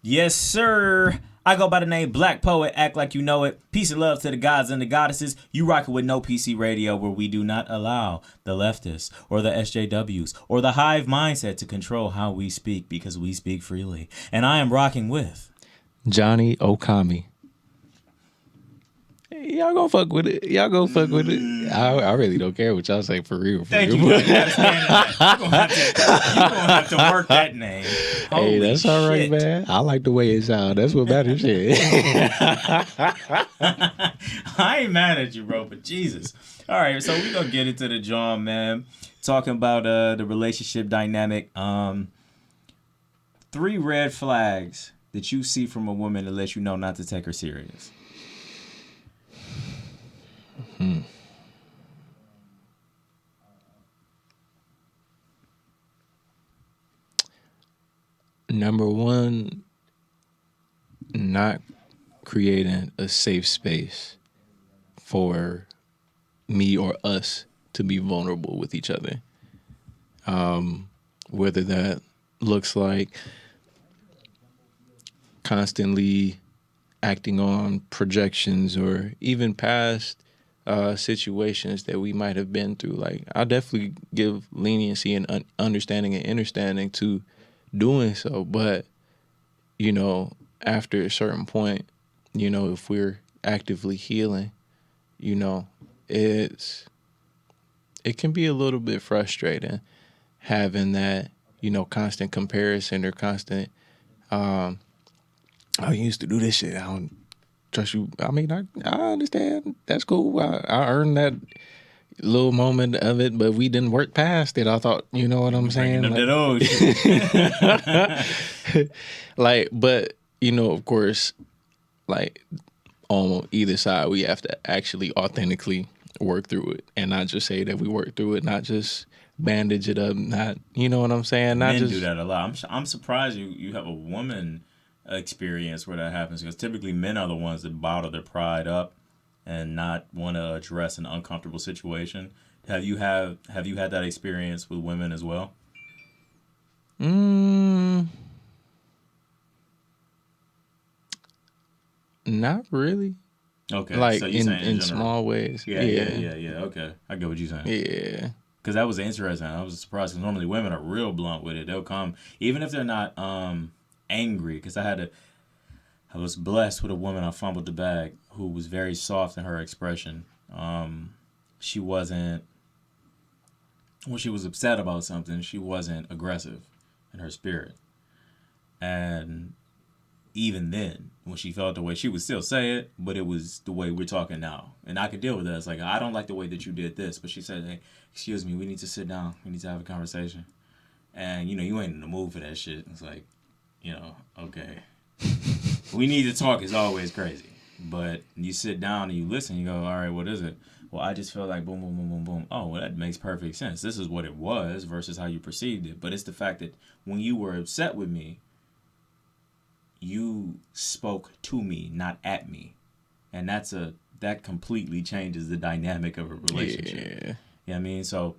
Yes, sir. I go by the name Black Poet, act like you know it. Peace and love to the gods and the goddesses. You rockin' with No PC Radio, where we do not allow the leftists or the SJWs or the hive mindset to control how we speak because we speak freely. And I am rocking with Johnny Okami. Y'all gonna fuck with it. Y'all gonna fuck with it. I really don't care what y'all say for real. Thank you. You gotta stand in that. You're gonna have to work that name. Holy Hey, that's all right, shit. man. I like the way it sounds. That's what matters. Shit. I ain't mad at you, bro, but Jesus. All right, so we're gonna get into the John, man. Talking about the relationship dynamic. 3 red flags that you see from a woman that lets you know not to take her serious. Number one, not creating a safe space for me or us to be vulnerable with each other. Whether that looks like constantly acting on projections or even past situations that we might have been through. Like, I'll definitely give leniency and understanding and understanding to doing so. But, you know, after a certain point, you know, if we're actively healing, you know, it can be a little bit frustrating having that, you know, constant comparison or constant, I used to do this shit. I don't trust you. I mean, I understand. That's cool. I earned that little moment of it, but we didn't work past it. I thought, you know what I'm saying? Bringing up that old shit. Like, but, you know, of course, like, on either side, we have to actually authentically work through it and not just say that we work through it, not just bandage it up, not, you know what I'm saying? Not Men just do that a lot. I'm surprised you have a woman experience where that happens because typically men are the ones that bottle their pride up and not want to address an uncomfortable situation. Have you had that experience with women as well? Not really. Okay, Like, so you saying in general? small ways. Yeah. Okay, I get what you're saying. Yeah. Because that was interesting. I was surprised because normally women are real blunt with it. They'll come even if they're not angry. Because I was blessed with a woman I fumbled the bag who was very soft in her expression. She wasn't when she was upset about something. She wasn't aggressive in her spirit, and even then, when she felt the way, she would still say it, but it was the way we're talking now. And I could deal with that. It's like, I don't like the way that you did this. But she said, hey, excuse me, we need to sit down. We need to have a conversation. And, you know, you ain't in the mood for that shit. It's like, you know, okay. We need to talk is always crazy. But you sit down and you listen, you go, all right, what is it? Well, I just feel like boom, boom, boom, boom, boom. Oh, well, that makes perfect sense. This is what it was versus how you perceived it. But it's the fact that when you were upset with me, you spoke to me, not at me, and that completely changes the dynamic of a relationship. Yeah, you know what I mean. So,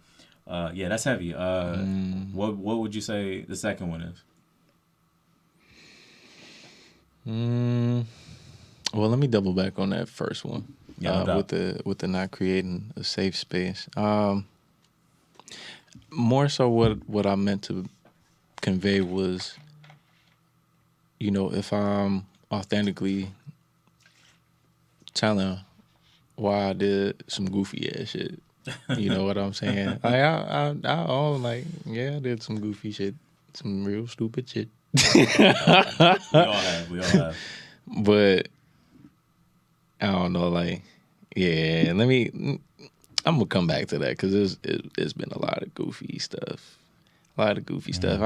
yeah, that's heavy. What would you say the second one is? Well, let me double back on that first one. Yeah, no with the not creating a safe space. More so, what I meant to convey was, you know, if I'm authentically telling why I did some goofy ass shit, you know what I'm saying? Like, I own, like, yeah, I did some goofy shit, some real stupid shit. We all have. But I don't know, like, yeah. I'm gonna come back to that because it's been a lot of goofy stuff. I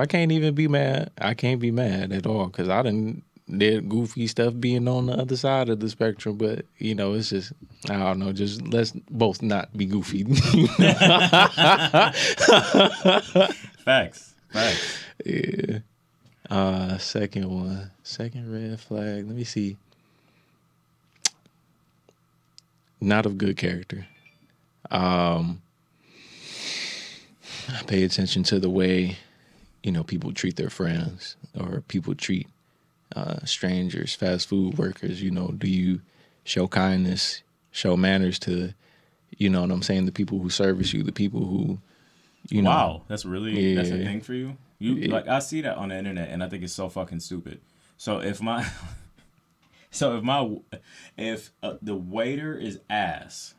can't even be mad. I can't be mad at all because I did goofy stuff being on the other side of the spectrum. But, you know, it's just, I don't know, just let's both not be goofy. Facts. Yeah. Second red flag. Let me see. Not of good character. Pay attention to the way, you know, people treat their friends or people treat strangers, fast food workers? You know, do you show kindness, show manners to, you know what I'm saying, the people who service you, the people who, you know. Wow, that's really that's a Yeah. thing for you. You Yeah. like I see that on the internet, and I think it's so fucking stupid. So if my, so if the waiter is ass,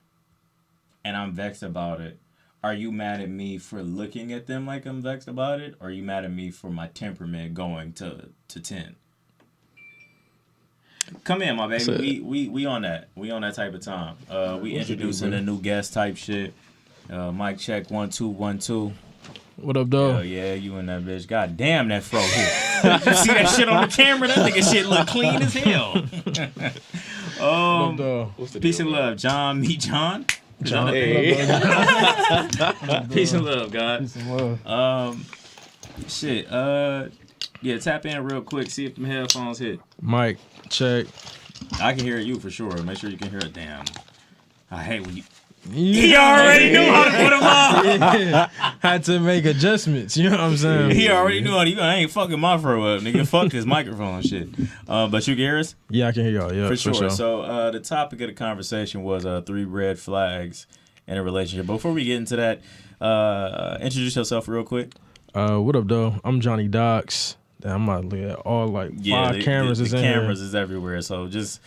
and I'm vexed about it, are you mad at me for looking at them like I'm vexed about it, or are you mad at me for my temperament going to 10? Come in, my baby. So- We on that. We on that type of time. We introducing a new guest type shit. Mic check 1 2 1 2. What up, though? Hell yeah, you and that bitch. God damn that fro here. You see that shit on the camera? That nigga shit look clean as hell. What up, though? Peace and love, John. Meet John. John. Hey. Peace and love, God. Peace and love. Shit. Yeah, tap in real quick. See if them headphones hit. Mic check. I can hear you for sure. Make sure you can hear it. Damn. I hate when you. Yeah. He already knew how to put them on. Yeah. Had to make adjustments. You know what I'm saying? He already knew how to. I ain't fucking my fro up, nigga. Fuck this microphone shit. But you can hear us? Yeah, I can hear y'all. Yeah, For sure. So the topic of the conversation was 3 red flags in a relationship. Before we get into that, introduce yourself real quick. What up, though? I'm Johnny Docs. I'm about to look at all like 5 cameras the is in cameras here. is everywhere. So just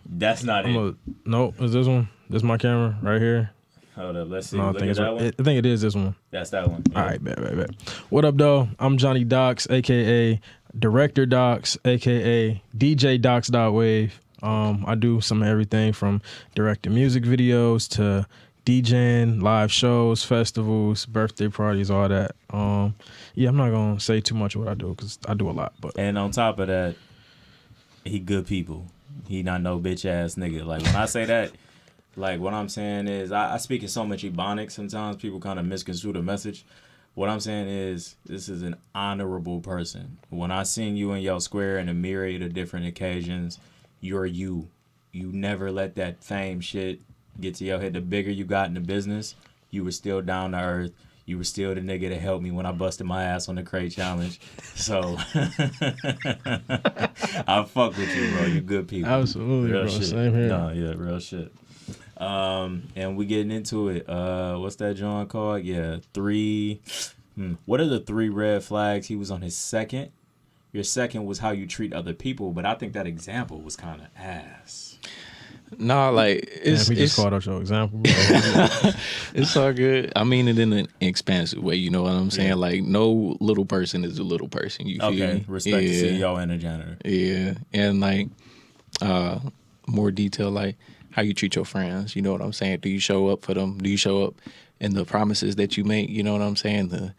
that's not it. No, is this one? This my camera right here. Hold up, let's see. No, I Look think at that one. I think it is this one. That's that one. Yeah. All right, bet. What up, though? I'm Johnny Docs, aka Director Docs, aka DJ Docs.wave. I do some of everything from directing music videos to DJing, live shows, festivals, birthday parties, all that. Yeah, I'm not gonna say too much of what I do because I do a lot. But And on top of that, he good people. He not no bitch ass nigga. Like when I say that, like what I'm saying is I speak in so much ebonics. Sometimes people kind of misconstrue the message. What I'm saying is this is an honorable person. When I seen you in your square in a myriad of different occasions, you're you. You never let that fame shit get to your head. The bigger you got in the business, you were still down to earth. You were still the nigga that helped me when I busted my ass on the crate challenge. So I fuck with you, bro. You good people. absolutely, Real bro. shit. Same here. No, yeah, real shit. And we getting into it. What's that joint called? Yeah, 3. What are the 3 red flags? He was on his second. Your second was how you treat other people, but I think that example was kind of ass. Nah, like We just called out your example, bro. it's all good. I mean it in an expansive way. You know what I'm saying? Yeah. Like no little person is a little person. You feel Okay, me? respect the CEO and the janitor. Yeah, and like more detail, like how you treat your friends. You know what I'm saying? Do you show up for them? Do you show up in the promises that you make? You know what I'm saying?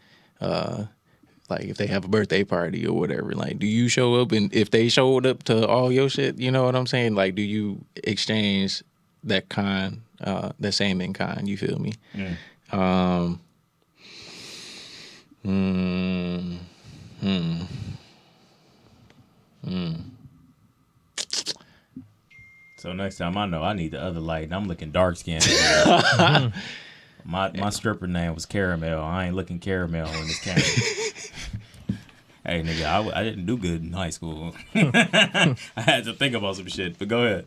Like if they have a birthday party or whatever, like do you show up? And if they showed up to all your shit, you know what I'm saying? Like do you exchange that kind, that same in kind? You feel me? So next time I know I need the other light, and I'm looking dark skinned. My stripper name was Caramel. I ain't looking caramel in this camera. Hey nigga, I didn't do good in high school. I had to think about some shit. But go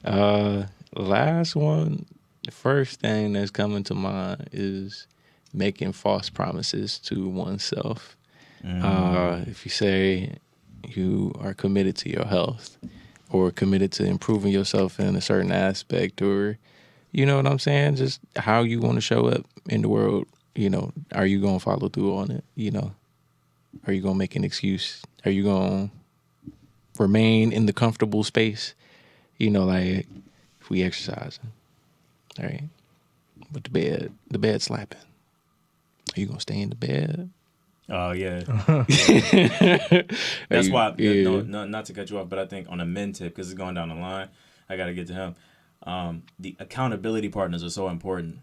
ahead. Last one, the first thing that's coming to mind is making false promises to oneself. If you say you are committed to your health or committed to improving yourself in a certain aspect, or you know what I'm saying, just how you want to show up in the world, you know, are you going to follow through on it? You know, are you going to make an excuse? Are you going to remain in the comfortable space? You know, like if we exercising, all right, but the bed slapping, are you going to stay in the bed? Oh yeah. That's That's why. No, not to cut you off, but I think on a men tip, because it's going down the line, I got to get to him. The accountability partners are so important.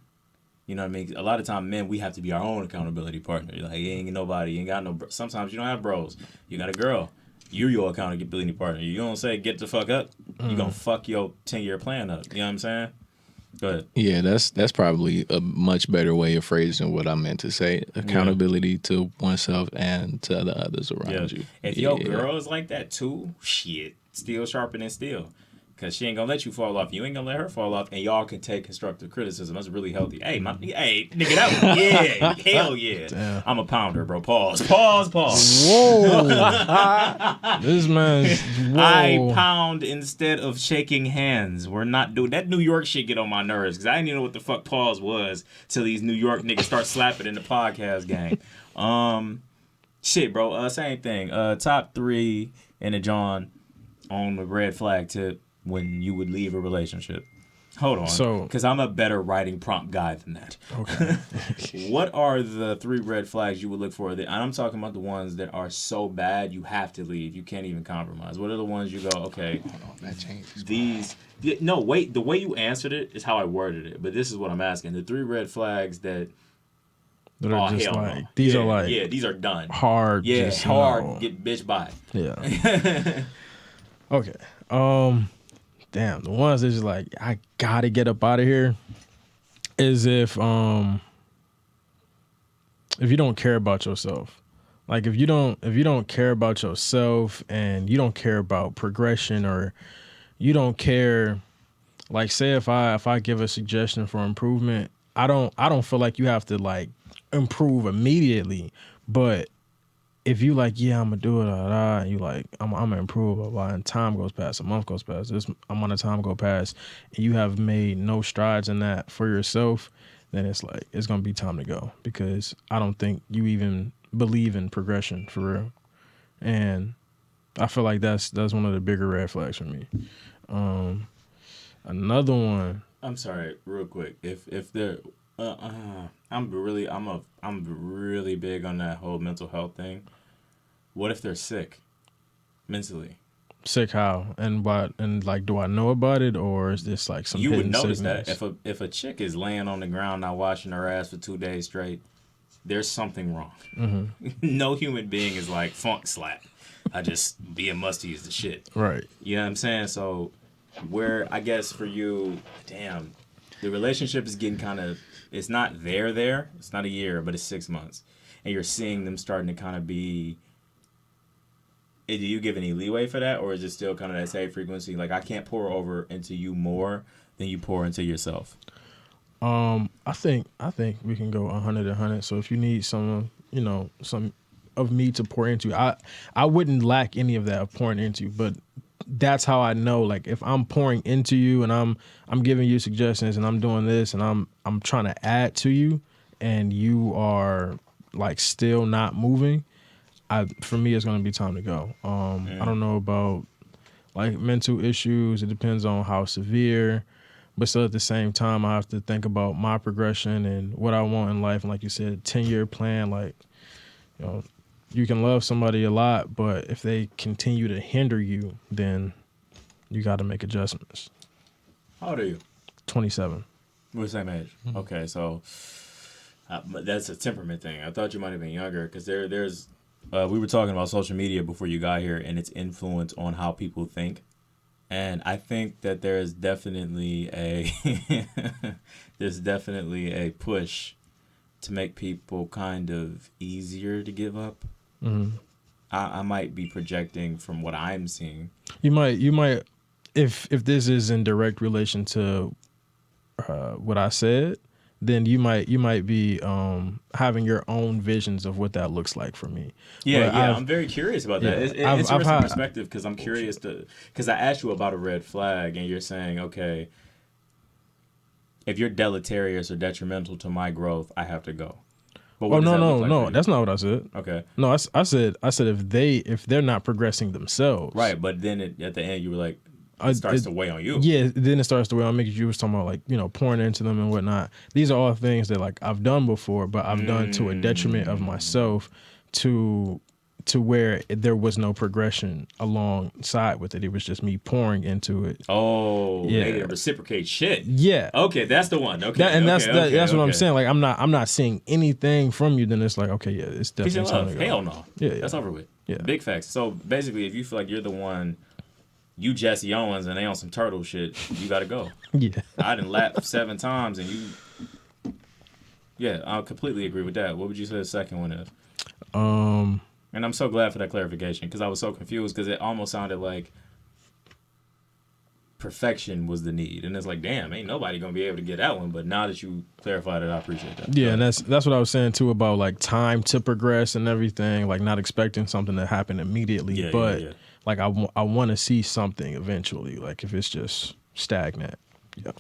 You know what I mean? A lot of time, men, we have to be our own accountability partner. You're like, you ain't nobody, you ain't got no. Sometimes you don't have bros. You got a girl. You're your accountability partner. You don't say get the fuck up. You gonna fuck your 10-year plan up. You know what I'm saying? Go ahead. Yeah, that's probably a much better way of phrasing what I meant to say. Accountability to oneself and to the others around you. If your girl is like that too, shit, steel sharpening steel. Cause she ain't gonna let you fall off. You ain't gonna let her fall off, and y'all can take constructive criticism. That's really healthy. Hey, nigga, that was, yeah, hell yeah. Damn. I'm a pounder, bro. Pause. Whoa, this man. Whoa. I pound instead of shaking hands. We're not doing that. New York shit get on my nerves because I didn't even know what the fuck pause was till these New York niggas start slapping in the podcast game. Shit, bro. Same thing. Top 3 in the John on the red flag tip. When you would leave a relationship. Hold on. Because I'm a better writing prompt guy than that. Okay. What are the 3 red flags you would look for? And I'm talking about the ones that are so bad you have to leave. You can't even compromise. What are the ones you go, okay. Hold on, that changes. No, wait. The way you answered it is how I worded it. But this is what I'm asking. The 3 red flags that are just like, no. These are like. Yeah, these are done. Hard. Yeah, hard. No. Get bitch by. Yeah. Okay. Damn, the ones that's just like, I gotta get up out of here is if you don't care about yourself. Like if you don't care about yourself and you don't care about progression, or you don't care, like say if I give a suggestion for improvement, I don't feel like you have to like improve immediately, but if you like, yeah, I'm gonna do it, and you like, I'm gonna improve, and time goes past, a month goes past, this amount of time go past, and you have made no strides in that for yourself, then it's like, it's gonna be time to go, because I don't think you even believe in progression for real. And I feel like that's one of the bigger red flags for me. Another one. I'm sorry, real quick. If they're I'm really big on that whole mental health thing. What if they're sick mentally? Sick how? And what? And like, do I know about it, or is this like some? You would notice sickness? that if a chick is laying on the ground not washing her ass for 2 days straight, there's something wrong. Mm-hmm. No human being is like funk slap. I just being musty is the shit. Right. You know what I'm saying? So where I guess for you, damn, the relationship is getting kind of. It's not there. It's not a year, but it's 6 months. And you're seeing them starting to kind of be... Do you give any leeway for that? Or is it still kind of that same frequency? Like, I can't pour over into you more than you pour into yourself. I think we can go 100. So if you need some of me to pour into, I wouldn't lack any of that of pouring into, but that's how I know, like, if I'm pouring into you and I'm giving you suggestions and I'm doing this and I'm trying to add to you and you are like still not moving, for me it's gonna be time to go. I don't know about like mental issues. It depends on how severe, but still at the same time I have to think about my progression and what I want in life. And like you said, 10-year plan, like, you can love somebody a lot, but if they continue to hinder you, then you got to make adjustments. How old are you? 27. We're the same age. Mm-hmm. Okay, so that's a temperament thing. I thought you might have been younger because there's we were talking about social media before you got here and its influence on how people think. And I think that there's definitely a push to make people kind of easier to give up. Mm-hmm. I might be projecting from what I'm seeing. You might, if this is in direct relation to what I said, then you might be having your own visions of what that looks like for me. Yeah, I'm very curious about that. It's interesting perspective because I'm curious because I asked you about a red flag and you're saying, okay, if you're deleterious or detrimental to my growth, I have to go. But no, that's not what I said. Okay. No, I said if they're not progressing themselves. Right, but then at the end you were like, it starts to weigh on you. Yeah, then it starts to weigh on me because you was talking about like, pouring into them and whatnot. These are all things that like I've done before, but I've done to a detriment of myself to where there was no progression alongside with it. It was just me pouring into it. Oh, yeah. They didn't reciprocate shit. Yeah. Okay, that's the one. Okay, that's what I'm saying. Like I'm not seeing anything from you. Then it's like, okay, yeah, it's definitely time to go. Hell no. Yeah, that's over with. Yeah. Big facts. So basically, if you feel like you're the one you Jesse Owens and they on some turtle shit, you gotta go. Yeah. I done lapped 7 times and you. Yeah, I completely agree with that. What would you say the second one is? And I'm so glad for that clarification because I was so confused because it almost sounded like perfection was the need, and it's like, damn, ain't nobody gonna be able to get that one. But now that you clarified it, I appreciate that. Yeah, and that's what I was saying too about like time to progress and everything, like not expecting something to happen immediately, but like I want to see something eventually, like if it's just stagnant. Yeah.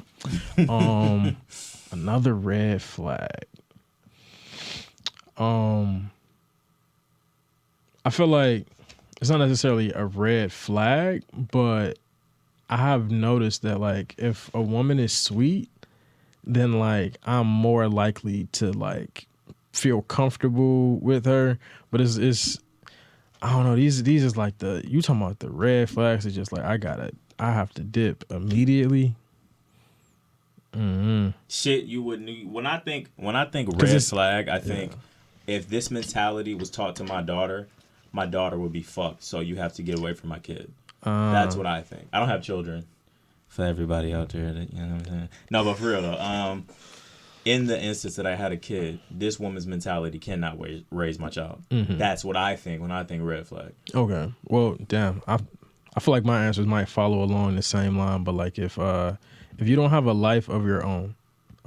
Another red flag. I feel like it's not necessarily a red flag, but I have noticed that like if a woman is sweet, then like I'm more likely to like feel comfortable with her. But it's I don't know, these is like you talking about the red flags. It's just like I have to dip immediately. Mm-hmm. Shit, you wouldn't. When I think red flag, I think if this mentality was taught to my daughter would be fucked. So you have to get away from my kid. That's what I think. I don't have children. For everybody out there, that, you know what I'm saying? No, but for real though, in the instance that I had a kid, this woman's mentality cannot raise my child. Mm-hmm. That's what I think when I think red flag. Okay. Well, damn. I feel like my answers might follow along the same line, but like if you don't have a life of your own,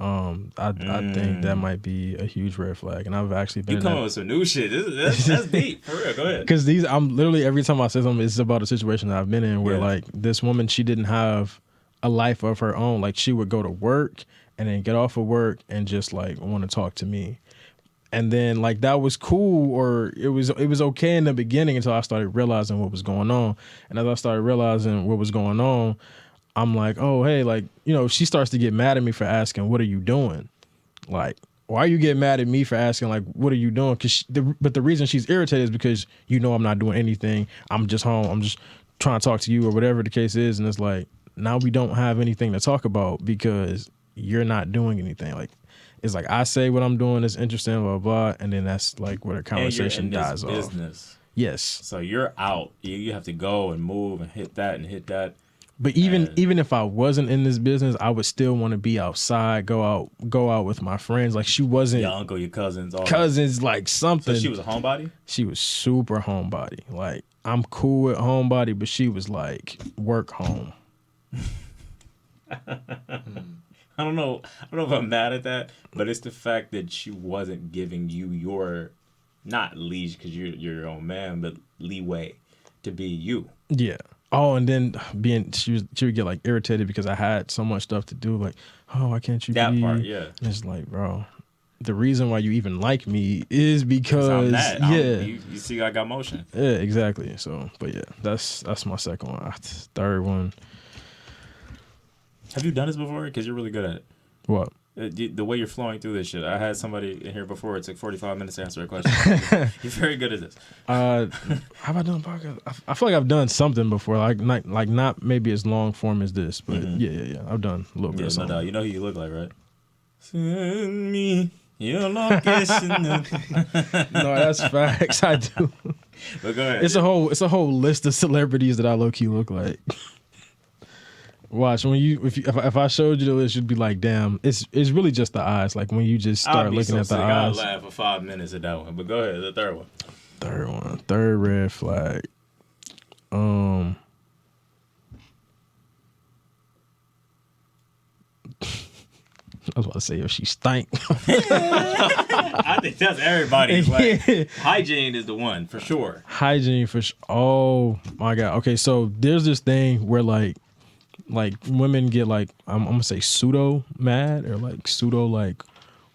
I think that might be a huge red flag. And I've actually been. You come up with some new shit. That's deep. For real. Go ahead. Because I'm literally every time I say something, it's about a situation that I've been in where like this woman, she didn't have a life of her own. Like she would go to work and then get off of work and just like want to talk to me. And then like that was cool, or it was okay in the beginning until I started realizing what was going on. And as I started realizing what was going on, I'm like, oh, hey, like, you know, she starts to get mad at me for asking, what are you doing? Like, why you get mad at me for asking, like, what are you doing? But the reason she's irritated is because, you know, I'm not doing anything. I'm just home. I'm just trying to talk to you or whatever the case is. And it's like, now we don't have anything to talk about because you're not doing anything. Like, it's like I say what I'm doing is interesting, blah, blah, and then that's like where the conversation dies off. Business. Yes. So you're out. You have to go and move and hit that and hit that. But even if I wasn't in this business, I would still want to be outside, go out with my friends. Like she wasn't your uncle, your cousins, like something. So she was a homebody? She was super homebody. Like I'm cool with homebody, but she was like work home. I don't know if I'm mad at that, but it's the fact that she wasn't giving you your, not leash because you're your own man, but leeway to be you. Yeah. Oh, and then she would get like irritated because I had so much stuff to do. Like, oh, why can't you that be? Part, yeah. And it's like, bro, the reason why you even like me is because I'm mad. You see, I got motion. Yeah, exactly. So, but yeah, that's my second one. Third one. Have you done this before? Because you're really good at it. What? The way you're flowing through this shit. I had somebody in here before. It took 45 minutes to answer a question. You're very good at this. Have I done a podcast? I feel like I've done something before. Like not maybe as long form as this, but yeah. I've done a little bit of something. No, you know who you look like, right? Send me your location. No, that's facts. I do. But go ahead. It's a whole list of celebrities that I low key look like. Watch if I showed you the list, you'd be like, "Damn!" It's really just the eyes. Like when you just start looking at the eyes. I'll laugh for 5 minutes at that one. But go ahead, the third one. Third red flag. I was about to say if she stank. I think that's everybody's like, hygiene is the one for sure. Hygiene for sure. Oh my god. Okay, so there's this thing where like women get like I'm gonna say pseudo mad or like pseudo like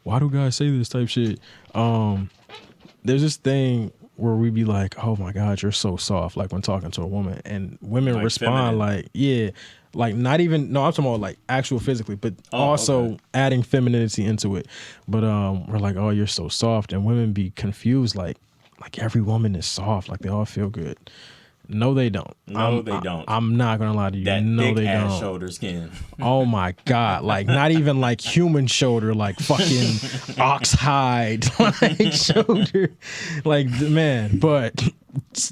why do guys say this type shit. There's this thing where we be like, oh my god, you're so soft, like when talking to a woman, and women like respond feminine. Like yeah, like not even no, I'm talking about like actual physically, but also adding femininity into it. But we're like, oh, you're so soft, and women be confused like every woman is soft, like they all feel good. No, they don't. They don't. I'm not gonna lie to you. That no, thick they ass don't. shoulder skin. Oh my god! Like not even like human shoulder, like fucking ox hide like shoulder, like man. But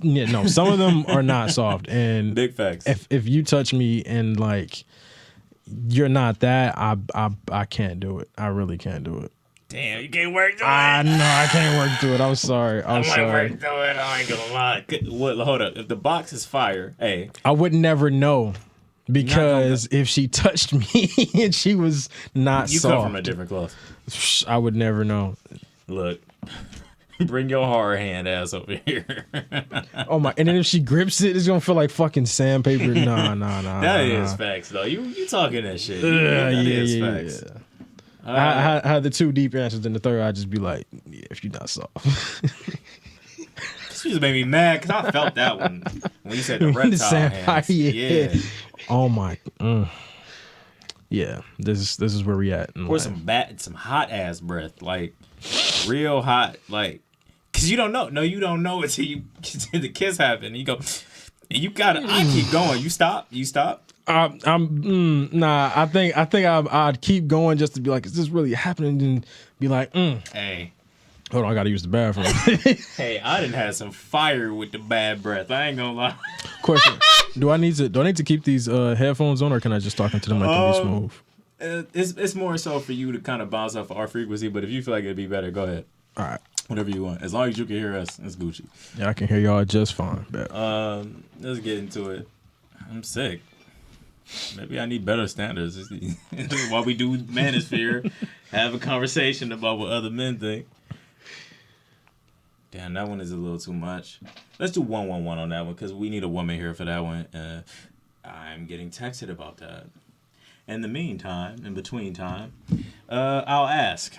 Yeah, no, some of them are not soft, and Big facts. if you touch me and like you're not that, I can't do it. I really can't do it. Damn, you can't work through I it. know I can't work through it. I'm sorry. I'm I might sorry. work through it. I ain't gonna lie. What? Hold up. If the box is fire, hey, I would never know because if she touched me and she was not you soft, come from a different cloth. I would never know. Look, bring your hard hand ass over here. Oh my! And then if she grips it, it's gonna feel like fucking sandpaper. Nah. That is facts, though. You talking that shit. That is facts. Yeah. I had the two deep answers, and the third I'd just be like, yeah, if you're not soft. She just made me mad because I felt that one when you said the reptile hands. Yeah. Oh my. Yeah. This is where we at. Or some hot ass breath, like real hot, like because you don't know. No, you don't know until the kiss happen. You go, and you gotta. I keep going. You stop. Nah. I think I'd keep going just to be like, is this really happening? And be like, Hey. Hold on, I gotta use the bathroom. Hey, I done had some fire with the bad breath. I ain't gonna lie. Question: Do I need to keep these headphones on, or can I just talk into them like it be smooth? It's more so for you to kind of bounce off our frequency. But if you feel like it'd be better, go ahead. All right. Whatever you want. As long as you can hear us, it's Gucci. Yeah, I can hear y'all just fine. Bet. Let's get into it. I'm sick. Maybe I need better standards. This is why we do Manosphere. Have a conversation about what other men think. Damn, that one is a little too much. Let's do 111 on that one because we need a woman here for that one. I'm getting texted about that. In the meantime, in between time, I'll ask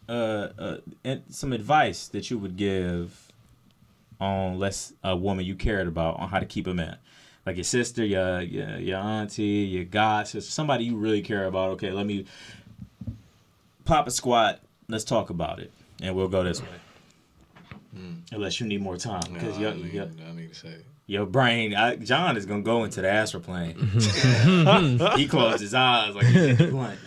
some advice that you would give on a woman you cared about on how to keep a man. Like your sister, your auntie, your god sister, somebody you really care about. Okay, let me pop a squat. Let's talk about it, and we'll go this way. Unless you need more time, because I need to say it. Your brain, John is gonna go into the astral plane. He closed his eyes like he hit the blunt.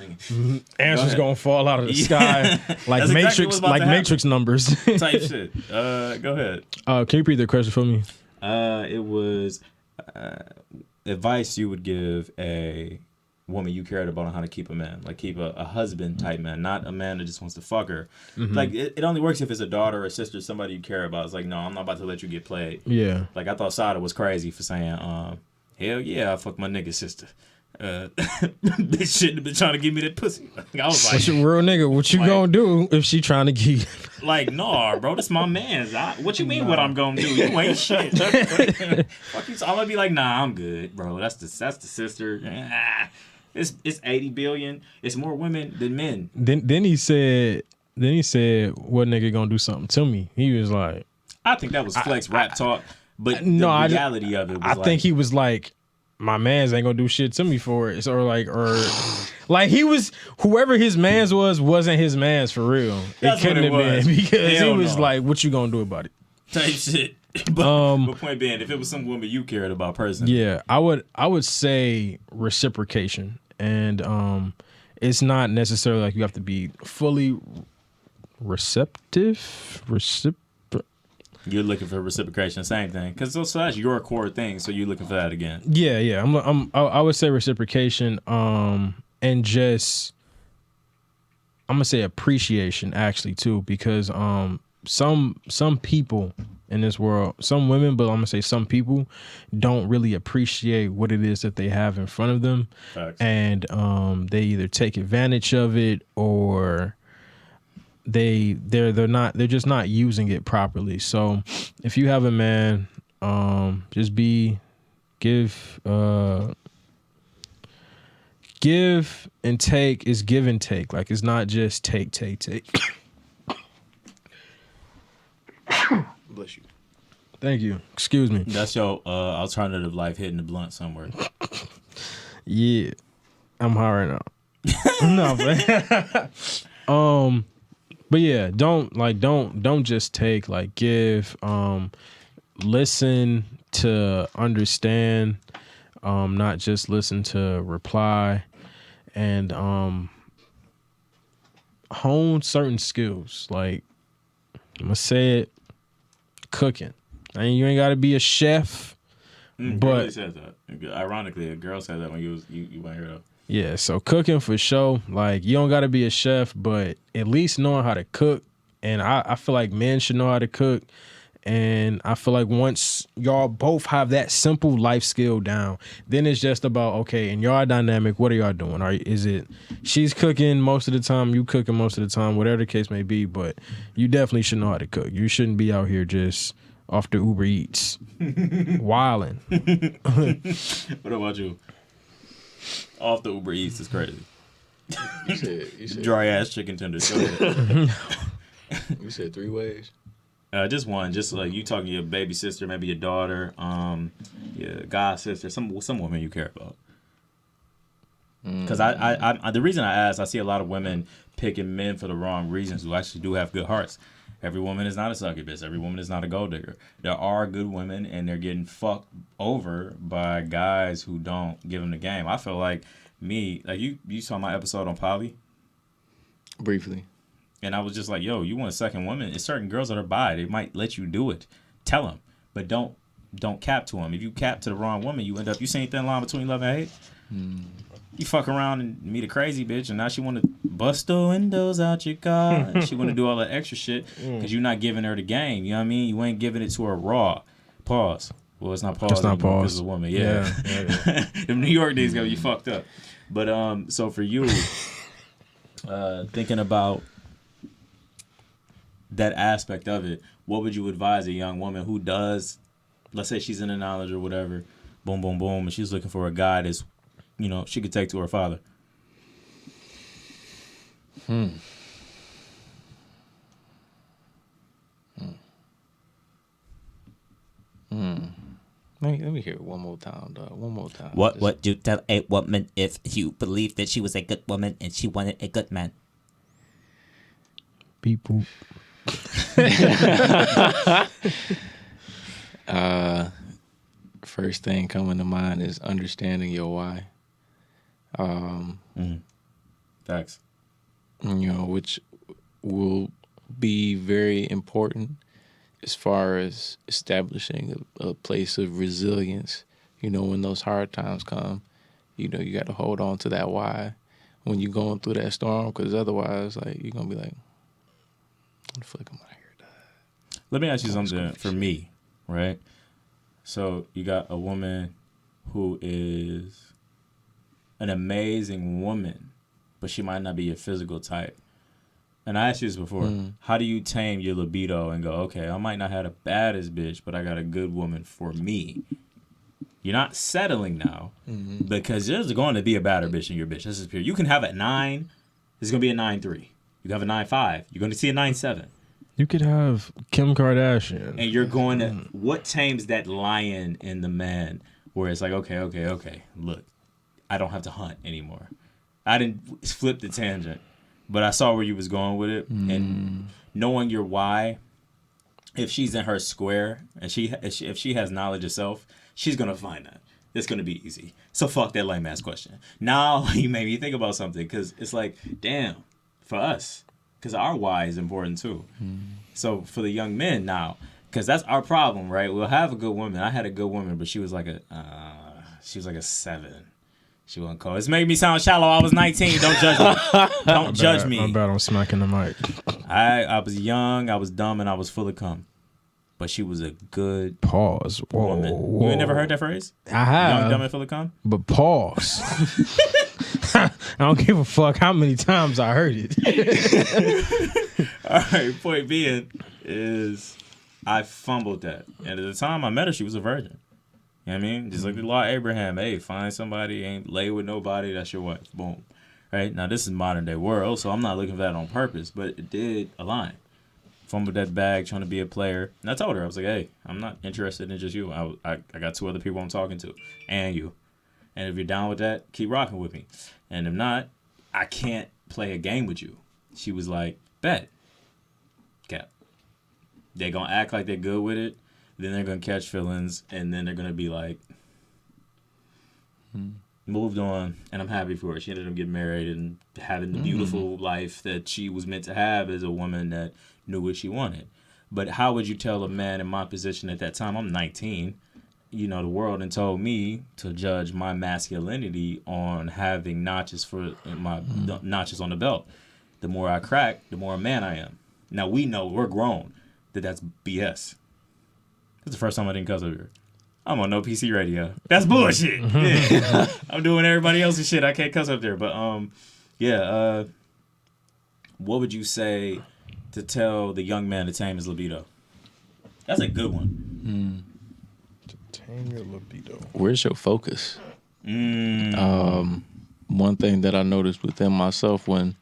Answers gonna fall out of the sky like Matrix numbers. Type shit. Go ahead. Can you repeat the question for me? It was advice you would give a woman you cared about on how to keep a man, like keep a husband type man, not a man that just wants to fuck her. Mm-hmm. Like it only works if it's a daughter or a sister, somebody you care about. It's like, no, I'm not about to let you get played. Yeah. Like I thought Sada was crazy for saying, hell yeah, I fuck my nigga sister. Bitch shouldn't have been trying to give me that pussy. I was like, what's your real nigga? What you gonna do if she trying to keep? Like, nah, bro, this my man's. What you mean? What I'm gonna do? You ain't shit. Fuck you. So I'm gonna be like, nah, I'm good, bro. That's the sister. It's 80 billion. It's more women than men. Then he said, what nigga gonna do something to me? He was like, I think that was flex rap talk, but the reality of it was I think he was like, my mans ain't gonna do shit to me for it. Or like he was, whoever his mans wasn't his mans for real. That's it couldn't have been because Hell he was no. like, what you gonna do about it? Type shit. But point being, if it was some woman you cared about personally. Yeah, I would say reciprocation. And it's not necessarily like you have to be fully receptive. You're looking for reciprocation, same thing, because so that's your core thing. So you're looking for that again. Yeah. I would say reciprocation. And just I'm gonna say appreciation actually too, because some people in this world, some women, but I'm gonna say some people don't really appreciate what it is that they have in front of them. Facts. And they either take advantage of it or they're just not using it properly. So if you have a man, just give and take. Is give and take. Like it's not just take. Bless you. Thank you. Excuse me. That's your alternative life hitting the blunt somewhere. Yeah, I'm high right now. No, but yeah, don't just take. Like give. Listen to understand. Not just listen to reply, and hone certain skills. Like I'm gonna say it. Cooking. I mean, you ain't got to be a chef. But really said that. Ironically, a girl said that when you went here though. Yeah, so cooking for sure. Like, you don't got to be a chef, but at least knowing how to cook. And I feel like men should know how to cook. And I feel like once y'all both have that simple life skill down, then it's just about, okay, in y'all dynamic, what are y'all doing? Is it she's cooking most of the time, you cooking most of the time, whatever the case may be, but you definitely should know how to cook. You shouldn't be out here just off the Uber Eats, wilding. What about you? Off the Uber Eats is crazy. You said Dry ass chicken tenders. Go ahead. You said 3 ways. Just one. Just like you talking to your baby sister, maybe your daughter, your god sister, some woman you care about. Because the reason I asked, I see a lot of women picking men for the wrong reasons who actually do have good hearts. Every woman is not a succubus. Every woman is not a gold digger. There are good women, and they're getting fucked over by guys who don't give them the game. I feel like you saw my episode on poly? Briefly. And I was just like, yo, you want a second woman? It's certain girls that are bi. They might let you do it. Tell them. But don't cap to them. If you cap to the wrong woman, you end up, you seen thin line between love and hate? You fuck around and meet a crazy bitch, and now she want to bust the windows out your car. She want to do all that extra shit because you're not giving her the game. You know what I mean? You ain't giving it to her raw. Pause. Well, it's not pause. It's not pause. Because it's a woman. Yeah. The New York days got you fucked up. But so for you, thinking about that aspect of it, what would you advise a young woman who does, let's say she's in the knowledge or whatever, boom, boom, boom, and she's looking for a guy that's, she could take to her father? Let me hear it one more time, dog. One more time. What would you tell a woman if you believed that she was a good woman and she wanted a good man? Beep boop. First thing coming to mind is understanding your why. Facts. Which will be very important as far as establishing a place of resilience. When those hard times come, you got to hold on to that why when you're going through that storm, because otherwise, you're going to be like, what the fuck am I here to? Let me ask you something for me, right? So you got a woman who is an amazing woman, but she might not be your physical type. And I asked you this before. How do you tame your libido and go, okay, I might not have the baddest bitch, but I got a good woman for me? You're not settling now because there's going to be a badder bitch in your bitch. This is pure. You can have a 9. There's going to be a 9.3. You can have a 9.5. You're going to see a 9.7. You could have Kim Kardashian. And you're going to, what tames that lion in the man where it's like, okay, look, I don't have to hunt anymore. I didn't flip the tangent, but I saw where you was going with it. And knowing your why, if she's in her square and if she has knowledge of self, she's going to find that. It's going to be easy. So fuck that lame ass question. Now you made me think about something because it's like, damn, for us, because our why is important too. So for the young men now, because that's our problem, right? We'll have a good woman. I had a good woman, but she was like a 7. She wasn't cold. It's making me sound shallow. I was 19. Don't judge me. Don't judge me. My bad. I'm smacking the mic. I was young, I was dumb, and I was full of cum. But she was a good Pause. Whoa, woman. whoa. You ain't never heard that phrase? I have. Young, dumb, and full of cum? But pause. I don't give a fuck how many times I heard it. All right, point being is I fumbled that. And at the time I met her, she was a virgin. You know what I mean? Just like the law of Abraham. Hey, find somebody, ain't lay with nobody, that's your wife. Boom. Right? Now, this is modern day world, so I'm not looking for that on purpose, but it did align. Fumbled that bag, trying to be a player. And I told her, I was like, hey, I'm not interested in just you. I got 2 other people I'm talking to, and you. And if you're down with that, keep rocking with me. And if not, I can't play a game with you. She was like, bet. Cap. They're going to act like they're good with it. Then they're going to catch feelings. And then they're going to be like, moved on. And I'm happy for her. She ended up getting married and having the beautiful life that she was meant to have as a woman that knew what she wanted. But how would you tell a man in my position at that time? I'm 19. You know, the world and told me to judge my masculinity on having notches for my notches on the belt. The more I crack, the more a man I am. Now we know, we're grown, that's BS. That's the first time I didn't cuss over here. I'm on no PC radio. That's bullshit. Yeah. I'm doing everybody else's shit. I can't cuss up there. But what would you say to tell the young man to tame his libido? That's a good one. To tame your libido. Where's your focus? One thing that I noticed within myself when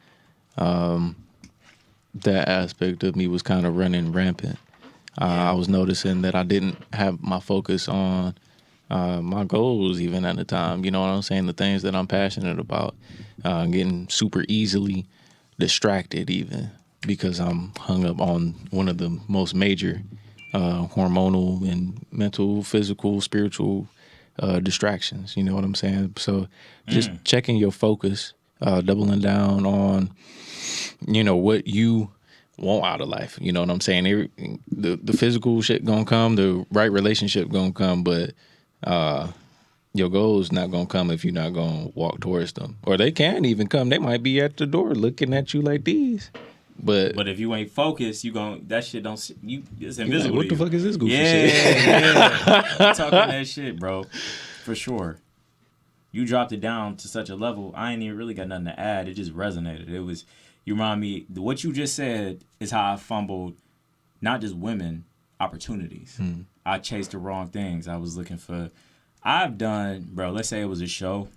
that aspect of me was kind of running rampant, I was noticing that I didn't have my focus on my goals even at the time. You know what I'm saying? The things that I'm passionate about. Getting super easily distracted even because I'm hung up on one of the most major hormonal and mental, physical, spiritual distractions. You know what I'm saying? So just checking your focus, doubling down on, what you want out of life. You know what I'm saying? The physical shit gonna come, the right relationship gonna come, but your goals not gonna come if you're not gonna walk towards them. Or they can't even come. They might be at the door looking at you like these. But if you ain't focused, that shit don't it's invisible. Like, what the fuck is this goofy shit? shit? Yeah. Talking that shit, bro. For sure. You dropped it down to such a level, I ain't even really got nothing to add. It just resonated. You remind me, what you just said is how I fumbled not just women, opportunities. I chased the wrong things. I was looking for, let's say it was a show.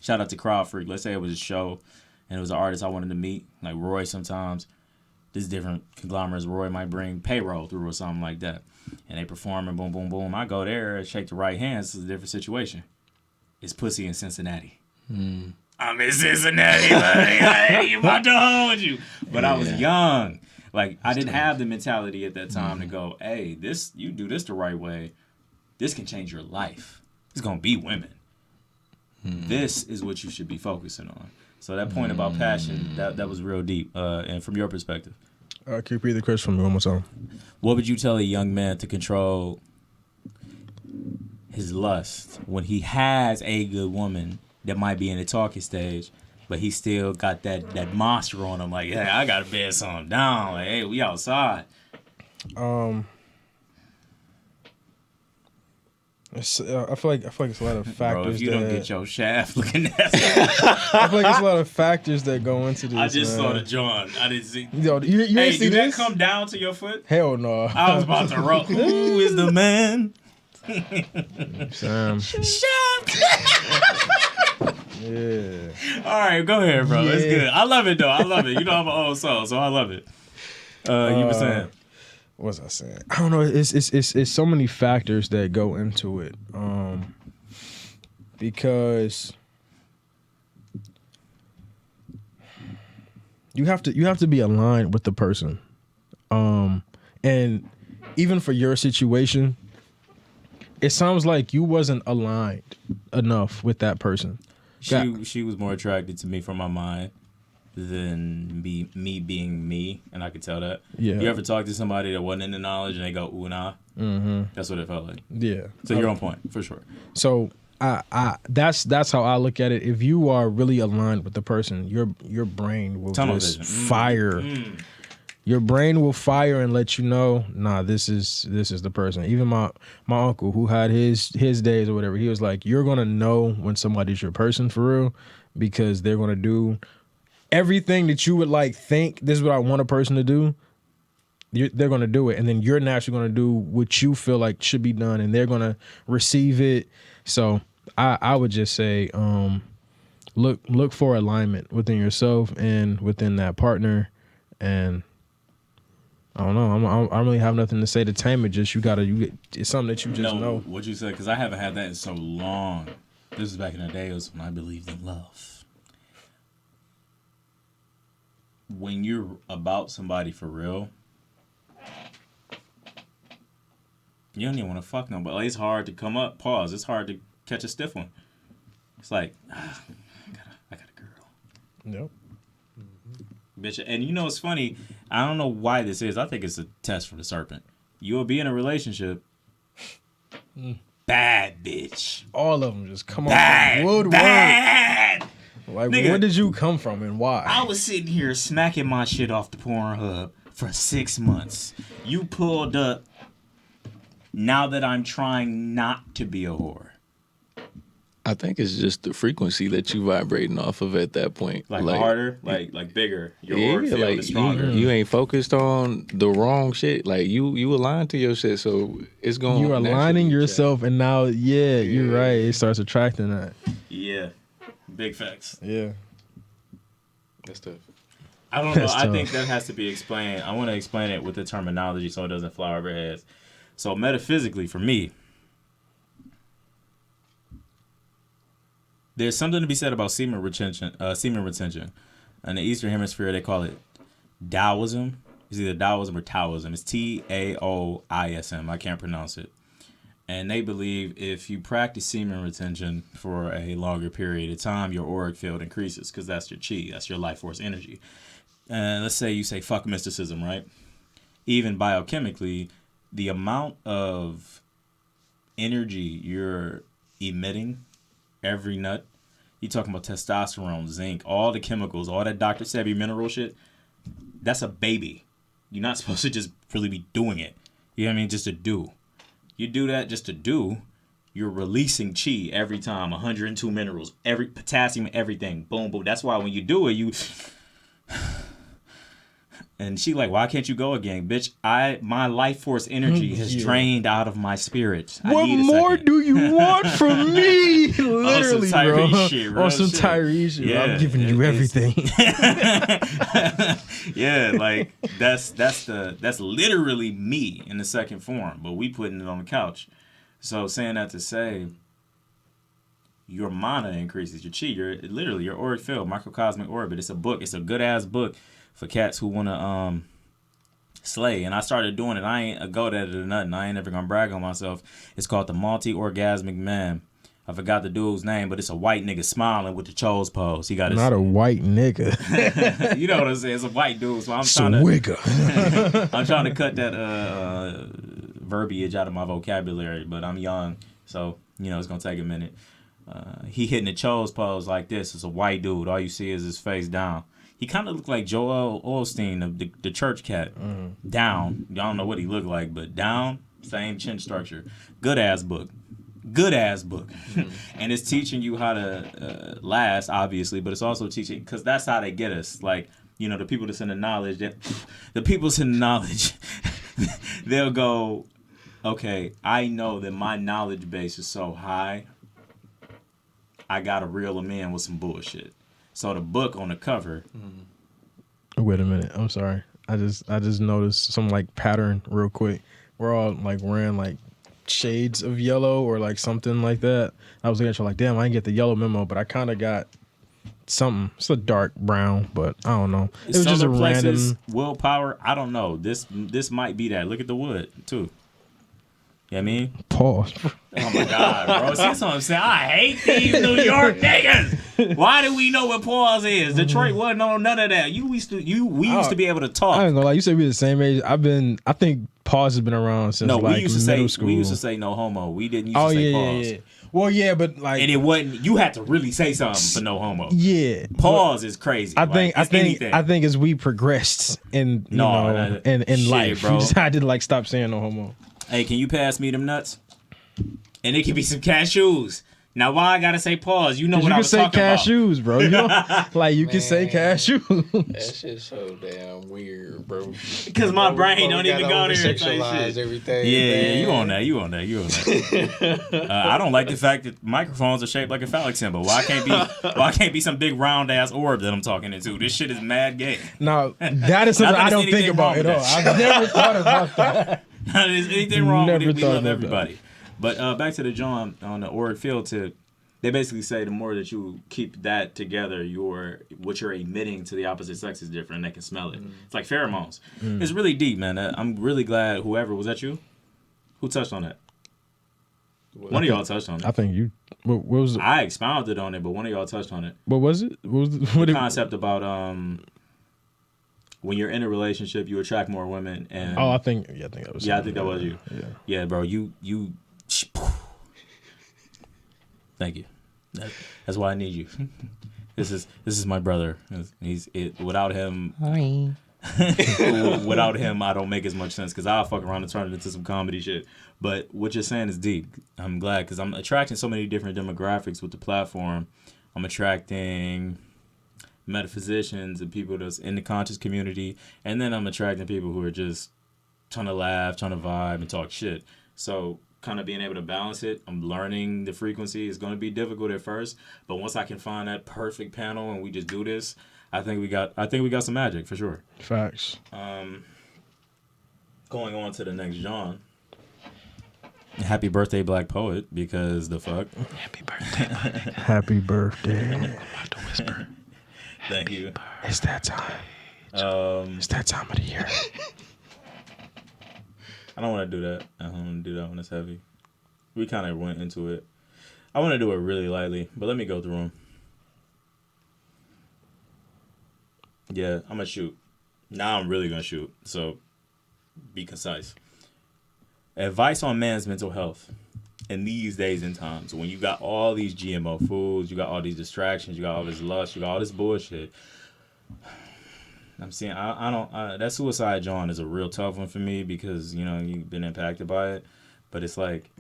Shout out to Crowd Freak. Let's say it was a show and it was an artist I wanted to meet, like Roy sometimes. There's different conglomerates Roy might bring payroll through or something like that. And they perform and boom, boom, boom. I go there and shake the right hand. This is a different situation. It's pussy in Cincinnati. I'm in Cincinnati, I'm about to hold you. But I was young. Like, I didn't have the mentality at that time to go, hey, you do this the right way, this can change your life. It's going to be women. This is what you should be focusing on. So that point about passion, that was real deep. And from your perspective. Can you repeat the question for me one more time? What would you tell a young man to control his lust when he has a good woman that might be in the talking stage, but he still got that monster on him? Like, hey, I gotta bed something down. Like, hey, we outside. I feel like it's a lot of factors. Bro, if you don't get your shaft looking at I feel like it's a lot of factors that go into this. I just saw the John. I didn't see. Yo, you hey, see did this? that come down to your foot? Hell no. I was about to roll. Who is the man? Sam. Shaft. Yeah. All right, go ahead, bro. It's good. I love it though. I love it. You know I'm an old soul, so I love it. You were saying. What was I saying? I don't know. It's so many factors that go into it. Because you have to be aligned with the person. And even for your situation, it sounds like you wasn't aligned enough with that person. She was more attracted to me from my mind than me being me, and I could tell that. Yeah. You ever talk to somebody that wasn't in the knowledge and they go ooh nah? Mm-hmm. That's what it felt like. Yeah. So you're on point for sure. So that's how I look at it. If you are really aligned with the person, your brain will just fire. Your brain will fire and let you know, nah, this is the person. Even my uncle who had his days or whatever, he was like, you're gonna know when somebody's your person for real, because they're gonna do everything that you would like think this is what I want a person to do. They're gonna do it, and then you're naturally gonna do what you feel like should be done, and they're gonna receive it. So I would just say, look for alignment within yourself and within that partner, and I don't know. I don't really have nothing to say to tame it. Just it's something that you just know. What you said, because I haven't had that in so long. This is back in the day. It was when I believed in love. When you're about somebody for real, you don't even want to fuck nobody. Like, it's hard to come up. Pause. It's hard to catch a stiff one. It's like, I got a girl. Yep. bitch. And you know what's funny? I don't know why this is. I think it's a test for the serpent. You'll be in a relationship. Bad bitch. All of them just come Bad. off the woodwork. Bad. Like, Nigga, where did you come from and why? I was sitting here smacking my shit off the Pornhub for 6 months. You pulled up now that I'm trying not to be a whore. I think it's just the frequency that you vibrating off of at that point. Like harder, like bigger. Your Yeah, auric field like is stronger. you ain't focused on the wrong shit. Like you aligned to your shit, so it's going. You are aligning yourself, and now, you're right. It starts attracting that. Yeah, big facts. Yeah, That's tough. I don't know. That's I tough. think that has to be explained. I want to explain it with the terminology so it doesn't fly over heads. So metaphysically, for me, there's something to be said about semen retention. In the Eastern Hemisphere, they call it Taoism. It's either Taoism or Taoism. It's Taoism. I can't pronounce it. And they believe if you practice semen retention for a longer period of time, your auric field increases because that's your chi, that's your life force energy. And let's say you say fuck mysticism, right? Even biochemically, the amount of energy you're emitting every nut, you talking about testosterone, zinc, all the chemicals, all that Dr. Sebi mineral shit, that's a baby. You're not supposed to just really be doing it. You know what I mean? Just to do. You do that just to do, you're releasing chi every time. 102 minerals, every potassium, everything. Boom, boom. That's why when you do it, you... And she like, why can't you go again? Bitch, my life force energy has drained out of my spirit. What more do you want from me? Literally, some bro. Tyrese shit, real On some shit. Tyrese shit. Yeah, I'm giving you everything. Yeah, like that's literally me in the second form, but we putting it on the couch. So saying that to say, your mana increases, your chi, your auric field, microcosmic orbit. It's a book. It's a good ass book for cats who wanna slay. And I started doing it. I ain't a goat at it or nothing. I ain't never gonna brag on myself. It's called the Multi-Orgasmic Man. I forgot the dude's name, but it's a white nigga smiling with the chose pose. He got his... Not a white nigga. You know what I'm saying? It's a white dude. So I'm It's a trying to... wigger. I'm trying to cut that verbiage out of my vocabulary, but I'm young, so it's gonna take a minute. He hitting the chose pose like this. It's a white dude. All you see is his face down. He kind of looked like Joel Osteen, the church cat. Down. Y'all don't know what he looked like, but down, same chin structure. Good ass book. And it's teaching you how to last, obviously, but it's also teaching, because that's how they get us. Like, the people that's in the knowledge, they'll go, okay, I know that my knowledge base is so high, I gotta reel them in with some bullshit. So the book on the cover. Wait a minute. I'm sorry. I just noticed some like pattern real quick. We're all like wearing like shades of yellow or like something like that. I was looking at you like, damn, I didn't get the yellow memo, but I kind of got something. It's a dark brown, but I don't know. It was just a random willpower. I don't know. This might be that. Look at the wood too. You know what I mean? pause. Oh my God, bro. See what I'm saying? I hate these New York niggas. Why do we know what pause is? Detroit wasn't on none of that. We used to be able to talk. I ain't gonna lie. You said we the same age. I think pause has been around since we like used to middle say school. we used to say no homo. We didn't used to say pause. Yeah. Well, yeah, but like, And it wasn't. You had to really say something for no homo. yeah, Pause is crazy. I think anything. I think as we progressed in in life, bro. we decided to like stop saying no homo. Hey, can you pass me them nuts? And it could be some cashews. Now, why I gotta say pause? You know what I was talking about. You can say cashews, bro. You know, like you can say cashews. That shit's so damn weird, bro. Because my brain don't even go there and say Sexualize shit. everything. Yeah, you on that. I don't like the fact that microphones are shaped like a phallic symbol. Why can't be some big round ass orb that I'm talking into? This shit is mad gay. Now that is something I don't think about at all. I've never thought about that. There's anything wrong with Never it. We thought love about everybody. But back to the John on the auric field tip. They basically say the more that you keep that together, what you're emitting to the opposite sex is different, and they can smell it. It's like pheromones. It's really deep, man. I'm really glad whoever, was that you? Who touched on that? One of y'all touched on it. I think you. What was it? I expounded on it, but one of y'all touched on it. What was it? What was The concept about when you're in a relationship, you attract more women. And I think that was. Yeah, I think that was you. Yeah. Yeah, bro. You. Thank you. That's why I need you. This is my brother. Without him. Hi. Without him, I don't make as much sense because I'll fuck around and turn it into some comedy shit. But what you're saying is deep. I'm glad because I'm attracting so many different demographics with the platform. I'm attracting metaphysicians and people that's in the conscious community, and then I'm attracting people who are just trying to laugh, trying to vibe, and talk shit. So kind of being able to balance it, I'm learning the frequency. It's going to be difficult at first, but once I can find that perfect panel and we just do this, I think we got some magic for sure. Facts. Going on to the next John. Happy birthday, Black Poet, because the fuck. Happy birthday, buddy. Happy birthday. I'm about to whisper. Thank you. It's that time. It's that time of the year. I don't want to do that. I don't want to do that when it's heavy. We kind of went into it. I want to do it really lightly, but let me go through them. Yeah, I'm going to shoot. Now I'm really going to shoot. So be concise. Advice on man's mental health in these days and times when you got all these GMO foods, you got all these distractions, you got all this lust, you got all this bullshit. I'm saying I don't that suicide John is a real tough one for me because you've been impacted by it, but it's like